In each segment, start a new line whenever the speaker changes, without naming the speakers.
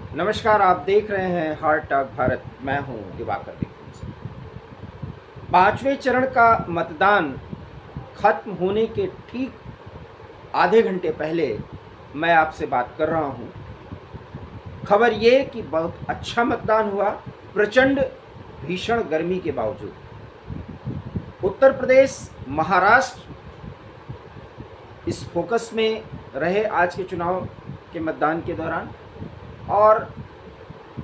नमस्कार, आप देख रहे हैं हार्ट टॉक भारत। मैं हूं दिवाकर देखुन से। पांचवें चरण का मतदान खत्म होने के ठीक आधे घंटे पहले मैं आपसे बात कर रहा हूं। खबर ये कि बहुत अच्छा मतदान हुआ, प्रचंड भीषण गर्मी के बावजूद। उत्तर प्रदेश, महाराष्ट्र इस फोकस में रहे आज के चुनाव के मतदान के दौरान, और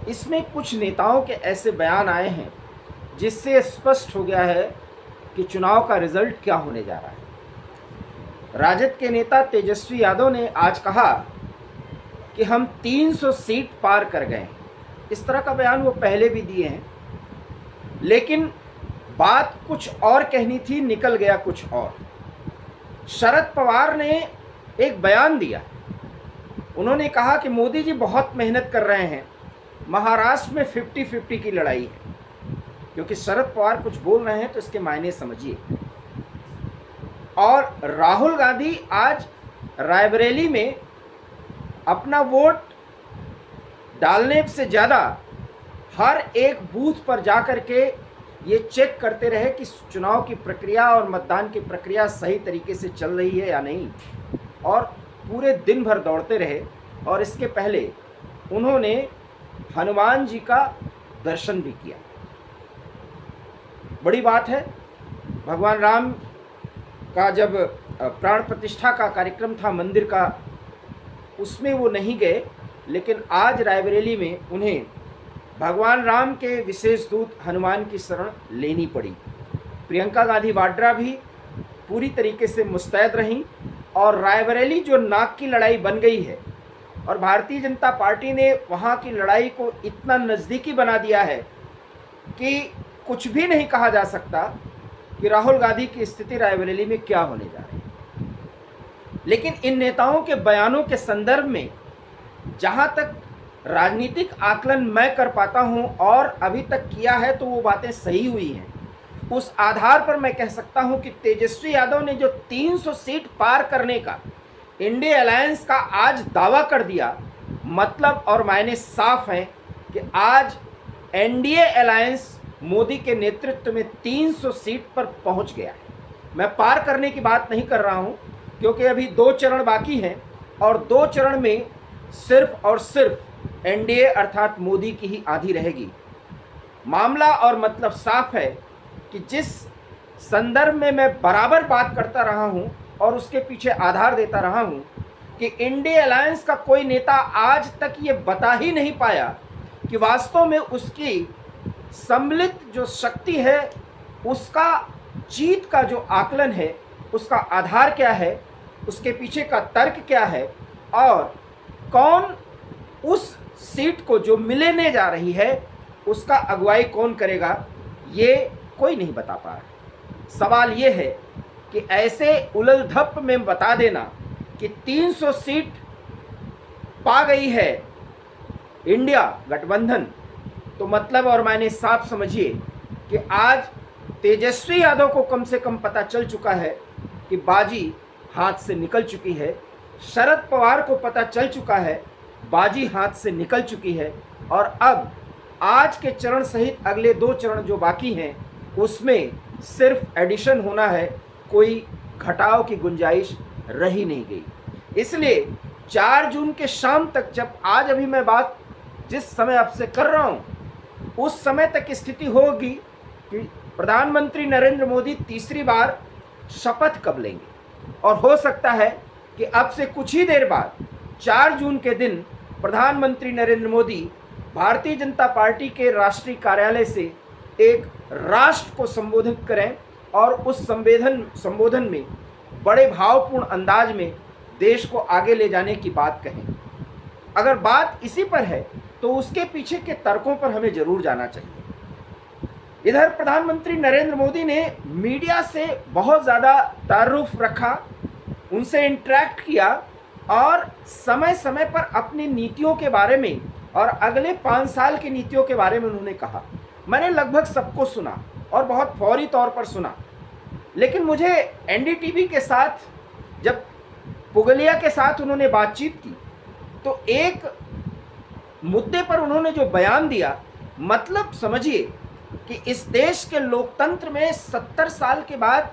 इसमें कुछ नेताओं के ऐसे बयान आए हैं जिससे स्पष्ट हो गया है कि चुनाव का रिजल्ट क्या होने जा रहा है। राजद के नेता तेजस्वी यादव ने आज कहा कि हम 300 सीट पार कर गए। इस तरह का बयान वो पहले भी दिए हैं, लेकिन बात कुछ और कहनी थी, निकल गया कुछ और। शरद पवार ने एक बयान दिया। उन्होंने कहा कि मोदी जी बहुत मेहनत कर रहे हैं, महाराष्ट्र में 50-50 की लड़ाई है। क्योंकि शरद पवार कुछ बोल रहे हैं तो इसके मायने समझिए। और राहुल गांधी आज रायबरेली में अपना वोट डालने से ज़्यादा हर एक बूथ पर जाकर के ये चेक करते रहे कि चुनाव की प्रक्रिया और मतदान की प्रक्रिया सही तरीके से चल रही है या नहीं, और पूरे दिन भर दौड़ते रहे। और इसके पहले उन्होंने हनुमान जी का दर्शन भी किया। बड़ी बात है, भगवान राम का जब प्राण प्रतिष्ठा का कार्यक्रम था मंदिर का, उसमें वो नहीं गए, लेकिन आज रायबरेली में उन्हें भगवान राम के विशेष दूत हनुमान की शरण लेनी पड़ी। प्रियंका गांधी वाड्रा भी पूरी तरीके से मुस्तैद रहीं, और रायबरेली जो नाक की लड़ाई बन गई है, और भारतीय जनता पार्टी ने वहाँ की लड़ाई को इतना नज़दीकी बना दिया है कि कुछ भी नहीं कहा जा सकता कि राहुल गांधी की स्थिति रायबरेली में क्या होने जा रही है। लेकिन इन नेताओं के बयानों के संदर्भ में जहाँ तक राजनीतिक आकलन मैं कर पाता हूँ और अभी तक किया है, तो वो बातें सही हुई हैं। उस आधार पर मैं कह सकता हूँ कि तेजस्वी यादव ने जो 300 सीट पार करने का इंडिया अलायंस का आज दावा कर दिया, मतलब और मायने साफ हैं कि आज एनडीए अलायंस मोदी के नेतृत्व में 300 सीट पर पहुंच गया है। मैं पार करने की बात नहीं कर रहा हूं, क्योंकि अभी 2 चरण बाकी हैं, और 2 चरण में सिर्फ और सिर्फ एनडीए अर्थात मोदी की ही आधी रहेगी। मामला और मतलब साफ है कि जिस संदर्भ में मैं बराबर बात करता रहा हूं और उसके पीछे आधार देता रहा हूं कि इंडिया अलायंस का कोई नेता आज तक ये बता ही नहीं पाया कि वास्तव में उसकी सम्मिलित जो शक्ति है, उसका जीत का जो आकलन है, उसका आधार क्या है, उसके पीछे का तर्क क्या है, और कौन उस सीट को जो मिलने जा रही है उसका अगुवाई कौन करेगा, ये कोई नहीं बता पा रहा। सवाल ये है कि ऐसे उलझ धप में बता देना कि 300 सीट पा गई है इंडिया गठबंधन, तो मतलब और मायने साफ समझिए कि आज तेजस्वी यादव को कम से कम पता चल चुका है कि बाजी हाथ से निकल चुकी है। शरद पवार को पता चल चुका है बाजी हाथ से निकल चुकी है, और अब आज के चरण सहित अगले 2 चरण जो बाकी हैं उसमें सिर्फ एडिशन होना है, कोई घटाव की गुंजाइश रह ही नहीं गई। इसलिए 4 जून के शाम तक, जब आज अभी मैं बात जिस समय आपसे कर रहा हूँ, उस समय तक स्थिति होगी कि प्रधानमंत्री नरेंद्र मोदी तीसरी बार शपथ कब लेंगे, और हो सकता है कि अब से कुछ ही देर बाद 4 जून के दिन प्रधानमंत्री नरेंद्र मोदी भारतीय जनता पार्टी के राष्ट्रीय कार्यालय से एक राष्ट्र को संबोधित करें, और उस संबोधन में बड़े भावपूर्ण अंदाज में देश को आगे ले जाने की बात कहें। अगर बात इसी पर है तो उसके पीछे के तर्कों पर हमें जरूर जाना चाहिए। इधर प्रधानमंत्री नरेंद्र मोदी ने मीडिया से बहुत ज़्यादा तारुफ रखा, उनसे इंटरेक्ट किया, और समय समय पर अपनी नीतियों के बारे में और अगले 5 साल की नीतियों के बारे में उन्होंने कहा। मैंने लगभग सबको सुना और बहुत फौरी तौर पर सुना, लेकिन मुझे एनडीटीवी के साथ जब पुगलिया के साथ उन्होंने बातचीत की तो एक मुद्दे पर उन्होंने जो बयान दिया, मतलब समझिए कि इस देश के लोकतंत्र में 70 साल के बाद,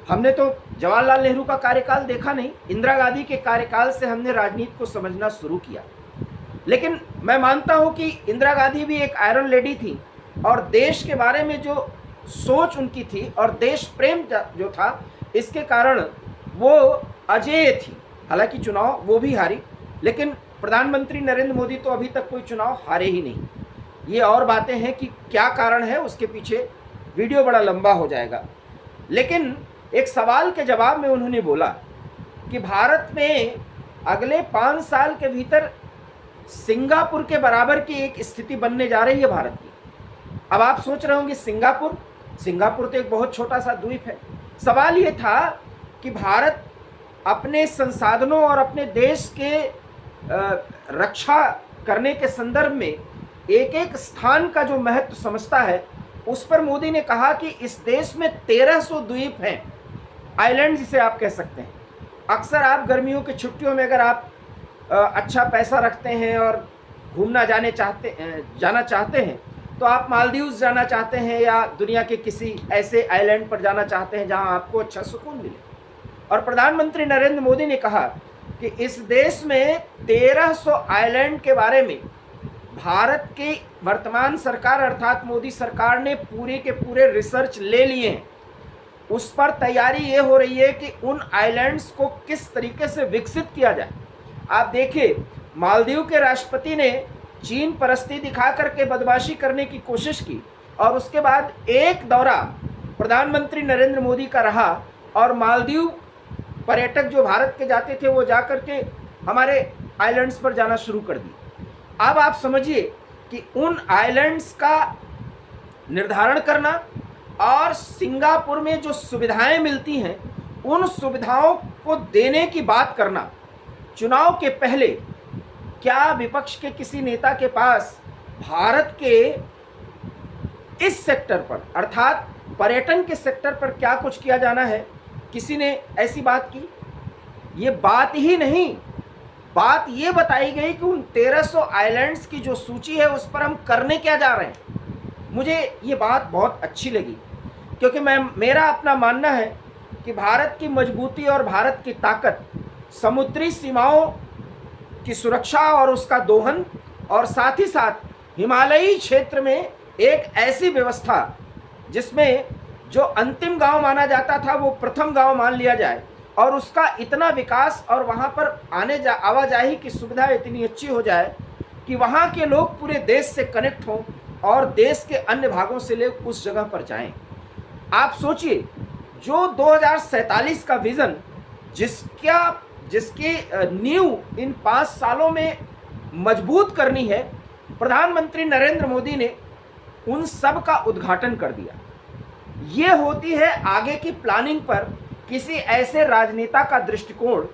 हमने तो जवाहरलाल नेहरू का कार्यकाल देखा नहीं, इंदिरा गांधी के कार्यकाल से हमने राजनीति को समझना शुरू किया। लेकिन मैं मानता हूं कि इंदिरा गांधी भी एक आयरन लेडी थी और देश के बारे में जो सोच उनकी थी और देश प्रेम जो था, इसके कारण वो अजेय थी। हालांकि चुनाव वो भी हारी, लेकिन प्रधानमंत्री नरेंद्र मोदी तो अभी तक कोई चुनाव हारे ही नहीं। ये और बातें हैं कि क्या कारण है, उसके पीछे वीडियो बड़ा लंबा हो जाएगा। लेकिन एक सवाल के जवाब में उन्होंने बोला कि भारत में अगले 5 साल के भीतर सिंगापुर के बराबर की एक स्थिति बनने जा रही है भारत की। अब आप सोच रहे होंगे सिंगापुर तो एक बहुत छोटा सा द्वीप है। सवाल ये था कि भारत अपने संसाधनों और अपने देश के रक्षा करने के संदर्भ में एक एक स्थान का जो महत्व समझता है, उस पर मोदी ने कहा कि इस देश में 1300 द्वीप हैं, आइलैंड जिसे आप कह सकते हैं। अक्सर आप गर्मियों की छुट्टियों में अगर आप अच्छा पैसा रखते हैं और घूमना जाना चाहते हैं, तो आप मालदीव्स जाना चाहते हैं या दुनिया के किसी ऐसे आइलैंड पर जाना चाहते हैं जहां आपको अच्छा सुकून मिले। और प्रधानमंत्री नरेंद्र मोदी ने कहा कि इस देश में 1300 आइलैंड के बारे में भारत की वर्तमान सरकार अर्थात मोदी सरकार ने पूरे के पूरे रिसर्च ले लिए हैं। उस पर तैयारी ये हो रही है कि उन आइलैंड्स को किस तरीके से विकसित किया जाए। आप देखिए, मालदीव के राष्ट्रपति ने चीन परस्ती दिखा करके बदमाशी करने की कोशिश की और उसके बाद एक दौरा प्रधानमंत्री नरेंद्र मोदी का रहा और मालदीव पर्यटक जो भारत के जाते थे वो जा करके हमारे आइलैंड्स पर जाना शुरू कर दी। अब आप समझिए कि उन आइलैंड्स का निर्धारण करना और सिंगापुर में जो सुविधाएं मिलती हैं उन सुविधाओं को देने की बात करना, चुनाव के पहले क्या विपक्ष के किसी नेता के पास भारत के इस सेक्टर पर अर्थात पर्यटन के सेक्टर पर क्या कुछ किया जाना है, किसी ने ऐसी बात की? ये बात ही नहीं, बात ये बताई गई कि उन 1300 आइलैंड्स की जो सूची है उस पर हम करने क्या जा रहे हैं। मुझे ये बात बहुत अच्छी लगी क्योंकि मेरा अपना मानना है कि भारत की मजबूती और भारत की ताकत समुद्री सीमाओं की सुरक्षा और उसका दोहन और साथ ही साथ हिमालयी क्षेत्र में एक ऐसी व्यवस्था जिसमें जो अंतिम गांव माना जाता था वो प्रथम गांव मान लिया जाए और उसका इतना विकास और वहां पर आवाजाही की सुविधा इतनी अच्छी हो जाए कि वहां के लोग पूरे देश से कनेक्ट हों और देश के अन्य भागों से लोग उस जगह पर जाएं। आप सोचिए, जो 2047 का विज़न जिसकी नींव इन 5 सालों में मजबूत करनी है, प्रधानमंत्री नरेंद्र मोदी ने उन सब का उद्घाटन कर दिया। ये होती है आगे की प्लानिंग पर किसी ऐसे राजनेता का दृष्टिकोण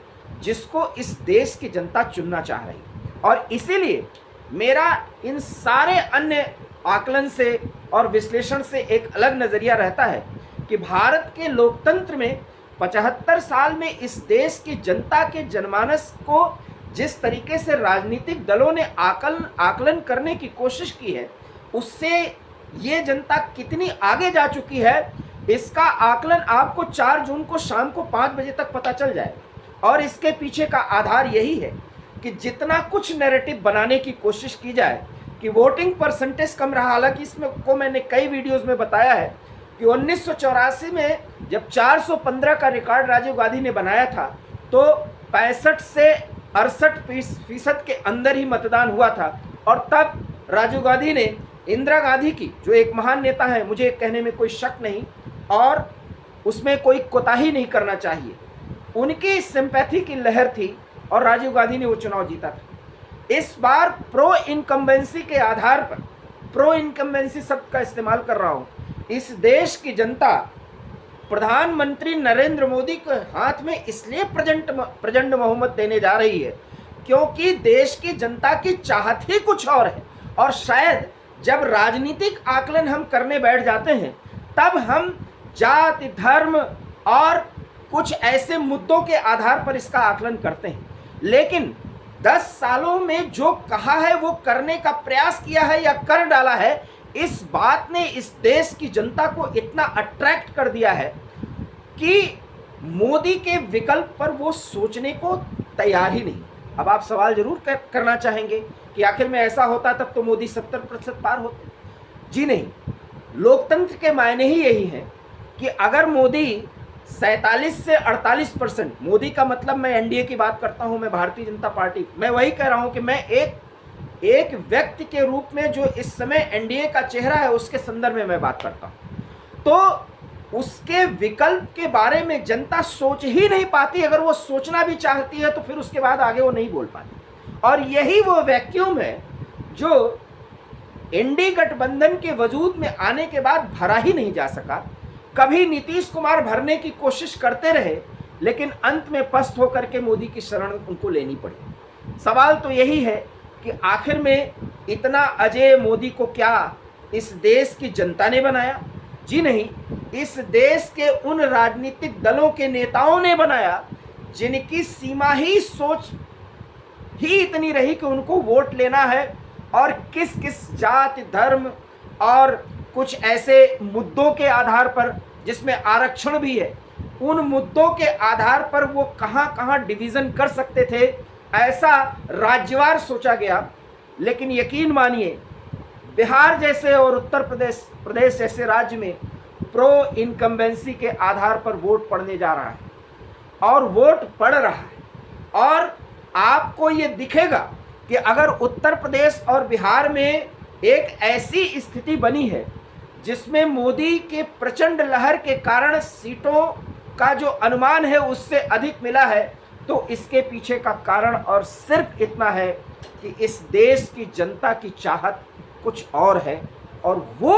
जिसको इस देश की जनता चुनना चाह रही। और इसीलिए मेरा इन सारे अन्य आकलन से और विश्लेषण से एक अलग नज़रिया रहता है कि भारत के लोकतंत्र में 75 साल में इस देश की जनता के जनमानस को जिस तरीके से राजनीतिक दलों ने आकलन करने की कोशिश की है, उससे ये जनता कितनी आगे जा चुकी है, इसका आकलन आपको 4 जून को शाम को 5 बजे तक पता चल जाएगा। और इसके पीछे का आधार यही है कि जितना कुछ नैरेटिव बनाने की कोशिश की जाए कि वोटिंग परसेंटेज कम रहा, हालांकि इसमें को मैंने कई वीडियोस में बताया है कि 1984 में जब 415 का रिकॉर्ड राजीव गांधी ने बनाया था तो 65 से 68% के अंदर ही मतदान हुआ था। और तब राजीव गांधी ने इंदिरा गांधी की, जो एक महान नेता है, मुझे कहने में कोई शक नहीं और उसमें कोई कोताही नहीं करना चाहिए, उनकी सिंपैथी की लहर थी और राजीव गांधी ने वो चुनाव जीता था। इस बार प्रो इनकम्बेंसी के आधार पर, प्रो इनकम्बेंसी शब्द का इस्तेमाल कर रहा हूँ, इस देश की जनता प्रधानमंत्री नरेंद्र मोदी के हाथ में इसलिए प्रचंड बहुमत देने जा रही है क्योंकि देश की जनता की चाहत ही कुछ और है। और शायद जब राजनीतिक आकलन हम करने बैठ जाते हैं तब हम जाति, धर्म और कुछ ऐसे मुद्दों के आधार पर इसका आकलन करते हैं, लेकिन 10 सालों में जो कहा है वो करने का प्रयास किया है या कर डाला है, इस बात ने इस देश की जनता को इतना अट्रैक्ट कर दिया है कि मोदी के विकल्प पर वो सोचने को तैयार ही नहीं। अब आप सवाल जरूर करना चाहेंगे कि आखिर में ऐसा होता तब तो मोदी 70% पार होते। जी नहीं, लोकतंत्र के मायने ही यही हैं कि अगर मोदी 47 से 48%, मोदी का मतलब मैं एनडीए की बात करता हूं, मैं भारतीय जनता पार्टी, मैं वही कह रहा हूं कि मैं एक व्यक्ति के रूप में जो इस समय एनडीए का चेहरा है उसके संदर्भ में मैं बात करता हूं, तो उसके विकल्प के बारे में जनता सोच ही नहीं पाती। अगर वो सोचना भी चाहती है तो फिर उसके बाद आगे वो नहीं बोल पाती। और यही वो वैक्यूम है जो एनडीए गठबंधन के वजूद में आने के बाद भरा ही नहीं जा सका। कभी नीतीश कुमार भरने की कोशिश करते रहे, लेकिन अंत में पस्त होकर के मोदी की शरण उनको लेनी पड़ी। सवाल तो यही है कि आखिर में इतना अजय मोदी को क्या इस देश की जनता ने बनाया? जी नहीं, इस देश के उन राजनीतिक दलों के नेताओं ने बनाया जिनकी सीमा ही सोच ही इतनी रही कि उनको वोट लेना है और किस किस जाति, धर्म और कुछ ऐसे मुद्दों के आधार पर जिसमें आरक्षण भी है, उन मुद्दों के आधार पर वो कहां कहां डिवीजन कर सकते थे, ऐसा राज्यवार सोचा गया। लेकिन यकीन मानिए, बिहार जैसे और उत्तर प्रदेश जैसे राज्य में प्रो इनकम्बेंसी के आधार पर वोट पड़ने जा रहा है और वोट पड़ रहा है। और आपको ये दिखेगा कि अगर उत्तर प्रदेश और बिहार में एक ऐसी स्थिति बनी है जिसमें मोदी के प्रचंड लहर के कारण सीटों का जो अनुमान है उससे अधिक मिला है, तो इसके पीछे का कारण और सिर्फ इतना है कि इस देश की जनता की चाहत कुछ और है, और वो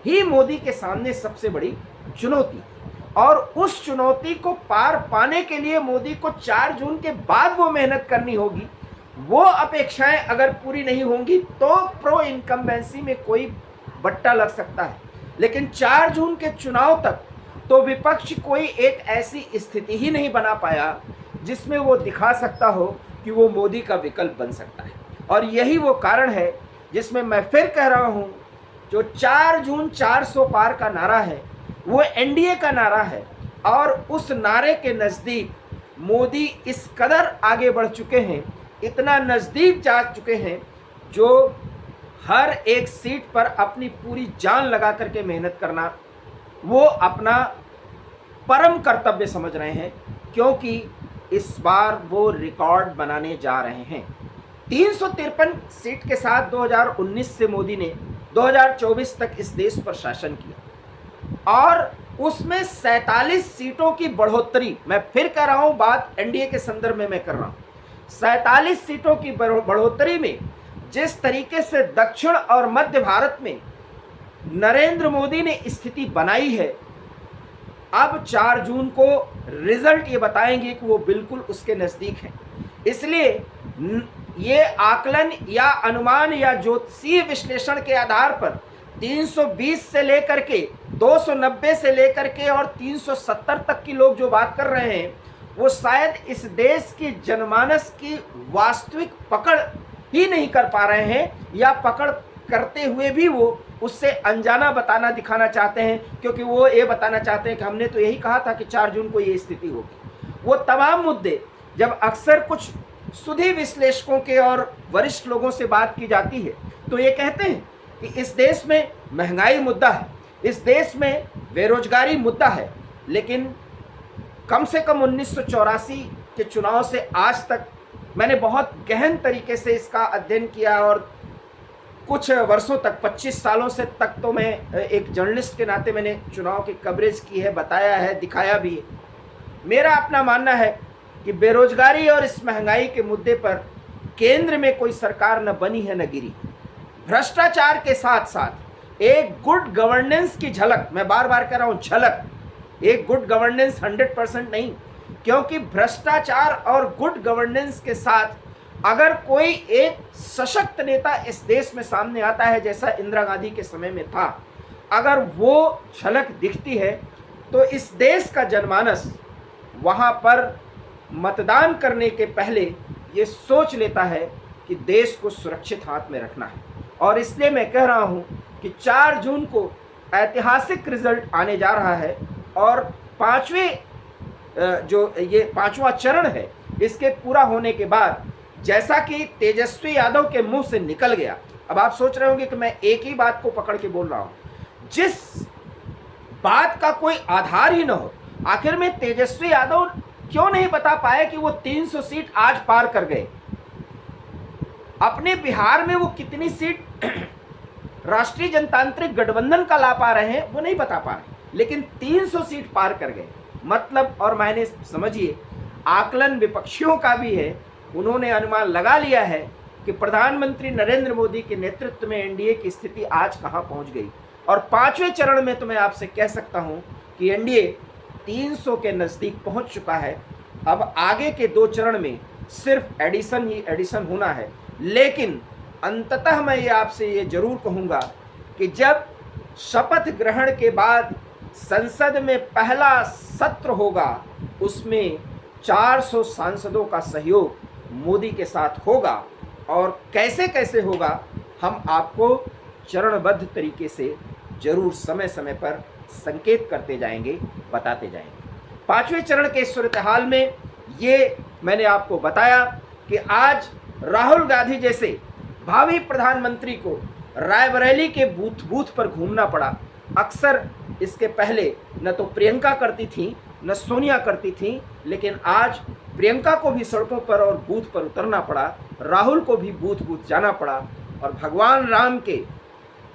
ही मोदी के सामने सबसे बड़ी चुनौती। और उस चुनौती को पार पाने के लिए मोदी को 4 जून के बाद वो मेहनत करनी होगी। वो अपेक्षाएं अगर पूरी नहीं होंगी तो प्रो इनकम्बेंसी में कोई बट्टा लग सकता है, लेकिन 4 जून के चुनाव तक तो विपक्ष कोई एक ऐसी स्थिति ही नहीं बना पाया जिसमें वो दिखा सकता हो कि वो मोदी का विकल्प बन सकता है। और यही वो कारण है जिसमें मैं फिर कह रहा हूं, जो 4 जून 400 पार का नारा है वो एनडीए का नारा है, और उस नारे के नज़दीक मोदी इस कदर आगे बढ़ चुके हैं, इतना नज़दीक जा चुके हैं, जो हर एक सीट पर अपनी पूरी जान लगा करके मेहनत करना वो अपना परम कर्तव्य समझ रहे हैं, क्योंकि इस बार वो रिकॉर्ड बनाने जा रहे हैं। 353 सीट के साथ 2019 से मोदी ने 2024 तक इस देश पर शासन किया और उसमें 47 सीटों की बढ़ोतरी, मैं फिर कह रहा हूं, बात एनडीए के संदर्भ में मैं कर रहा हूं। 47 सीटों की बढ़ोतरी में जिस तरीके से दक्षिण और मध्य भारत में नरेंद्र मोदी ने स्थिति बनाई है, अब 4 जून को रिजल्ट ये बताएंगे कि वो बिल्कुल उसके नज़दीक है। इसलिए ये आकलन या अनुमान या ज्योतिषीय विश्लेषण के आधार पर 320 से लेकर के 290 से लेकर के और 370 तक की लोग जो बात कर रहे हैं, वो शायद इस देश की जनमानस की वास्तविक पकड़ ही नहीं कर पा रहे हैं, या पकड़ करते हुए भी वो उससे अनजाना बताना दिखाना चाहते हैं, क्योंकि वो ये बताना चाहते हैं कि हमने तो यही कहा था कि 4 जून को ये स्थिति होगी। वो तमाम मुद्दे जब अक्सर कुछ सुधी विश्लेषकों के और वरिष्ठ लोगों से बात की जाती है तो ये कहते हैं कि इस देश में महंगाई मुद्दा है, इस देश में बेरोजगारी मुद्दा है, लेकिन कम से कम 1984 के चुनाव से आज तक मैंने बहुत गहन तरीके से इसका अध्ययन किया, और कुछ वर्षों तक 25 सालों से तक तो मैं एक जर्नलिस्ट के नाते मैंने चुनाव की कवरेज की है, बताया है, दिखाया भी है। मेरा अपना मानना है कि बेरोजगारी और इस महंगाई के मुद्दे पर केंद्र में कोई सरकार न बनी है न गिरी। भ्रष्टाचार के साथ साथ एक गुड गवर्नेंस की झलक, मैं बार बार कह रहा हूं झलक, एक गुड गवर्नेंस 100% नहीं, क्योंकि भ्रष्टाचार और गुड गवर्नेंस के साथ अगर कोई एक सशक्त नेता इस देश में सामने आता है, जैसा इंदिरा गांधी के समय में था, अगर वो झलक दिखती है तो इस देश का जनमानस वहाँ पर मतदान करने के पहले ये सोच लेता है कि देश को सुरक्षित हाथ में रखना है। और इसलिए मैं कह रहा हूँ कि 4 जून को ऐतिहासिक रिजल्ट आने जा रहा है और जो ये 5वां चरण है, इसके पूरा होने के बाद जैसा कि तेजस्वी यादव के मुंह से निकल गया, अब आप सोच रहे होंगे कि मैं एक ही बात को पकड़ के बोल रहा हूं, जिस बात का कोई आधार ही न हो, आखिर में तेजस्वी यादव क्यों नहीं बता पाए कि वो 300 सीट आज पार कर गए। अपने बिहार में वो कितनी सीट राष्ट्रीय जनतांत्रिक गठबंधन का ला पा रहे हैं वो नहीं बता पा रहे, लेकिन 300 सीट पार कर गए। मतलब और मायने समझिए, आकलन विपक्षियों का भी है। उन्होंने अनुमान लगा लिया है कि प्रधानमंत्री नरेंद्र मोदी के नेतृत्व में एनडीए की स्थिति आज कहां पहुंच गई। और 5वें चरण में तो मैं आपसे कह सकता हूं कि एनडीए 300 के नज़दीक पहुंच चुका है। अब आगे के 2 चरण में सिर्फ एडिशन ही एडिशन होना है। लेकिन अंततः मैं ये आपसे ये जरूर कहूँगा कि जब शपथ ग्रहण के बाद संसद में पहला सत्र होगा, उसमें 400 सांसदों का सहयोग मोदी के साथ होगा। और कैसे कैसे होगा हम आपको चरणबद्ध तरीके से जरूर समय समय पर संकेत करते जाएंगे, बताते जाएंगे। 5वें चरण के सूरत हाल में ये मैंने आपको बताया कि आज राहुल गांधी जैसे भावी प्रधानमंत्री को रायबरेली के बूथ बूथ पर घूमना पड़ा। अक्सर इसके पहले न तो प्रियंका करती थी न सोनिया करती थी, लेकिन आज प्रियंका को भी सड़कों पर और बूथ पर उतरना पड़ा, राहुल को भी बूथ बूथ जाना पड़ा और भगवान राम के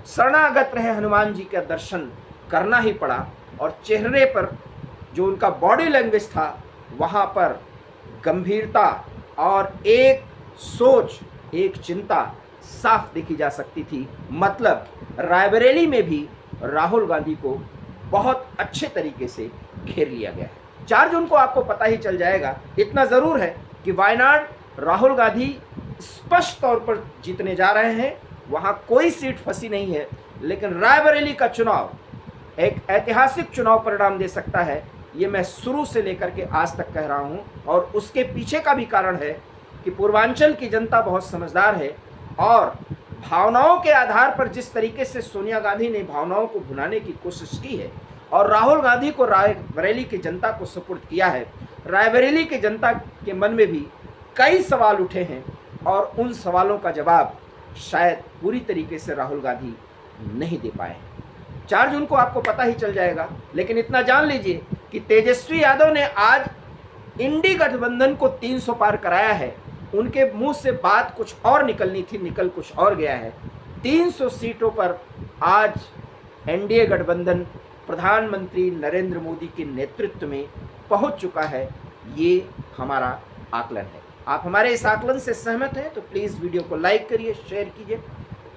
शरणागत रहे हनुमान जी का दर्शन करना ही पड़ा। और चेहरे पर जो उनका बॉडी लैंग्वेज था, वहाँ पर गंभीरता और एक सोच, एक चिंता साफ देखी जा सकती थी। मतलब रायबरेली में भी राहुल गांधी को बहुत अच्छे तरीके से घेर लिया गया है। 4 जून को आपको पता ही चल जाएगा। इतना ज़रूर है कि वायनाड राहुल गांधी स्पष्ट तौर पर जीतने जा रहे हैं, वहाँ कोई सीट फंसी नहीं है। लेकिन रायबरेली का चुनाव एक ऐतिहासिक चुनाव परिणाम दे सकता है, ये मैं शुरू से लेकर के आज तक कह रहा हूँ। और उसके पीछे का भी कारण है कि पूर्वांचल की जनता बहुत समझदार है और भावनाओं के आधार पर जिस तरीके से सोनिया गांधी ने भावनाओं को भुनाने की कोशिश की है और राहुल गांधी को रायबरेली की जनता को सपोर्ट किया है, रायबरेली की जनता के मन में भी कई सवाल उठे हैं और उन सवालों का जवाब शायद पूरी तरीके से राहुल गांधी नहीं दे पाए। 4 जून को आपको पता ही चल जाएगा। लेकिन इतना जान लीजिए कि तेजस्वी यादव ने आज इंडी गठबंधन को 300 पार कराया है। उनके मुंह से बात कुछ और निकलनी थी, निकल कुछ और गया है। 300 सीटों पर आज एनडीए गठबंधन प्रधानमंत्री नरेंद्र मोदी के नेतृत्व में पहुंच चुका है। ये हमारा आकलन है। आप हमारे इस आकलन से सहमत हैं तो प्लीज़ वीडियो को लाइक करिए, शेयर कीजिए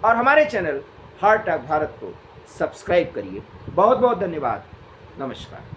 और हमारे चैनल हार्ट टॉक भारत को सब्सक्राइब करिए। बहुत बहुत धन्यवाद। नमस्कार।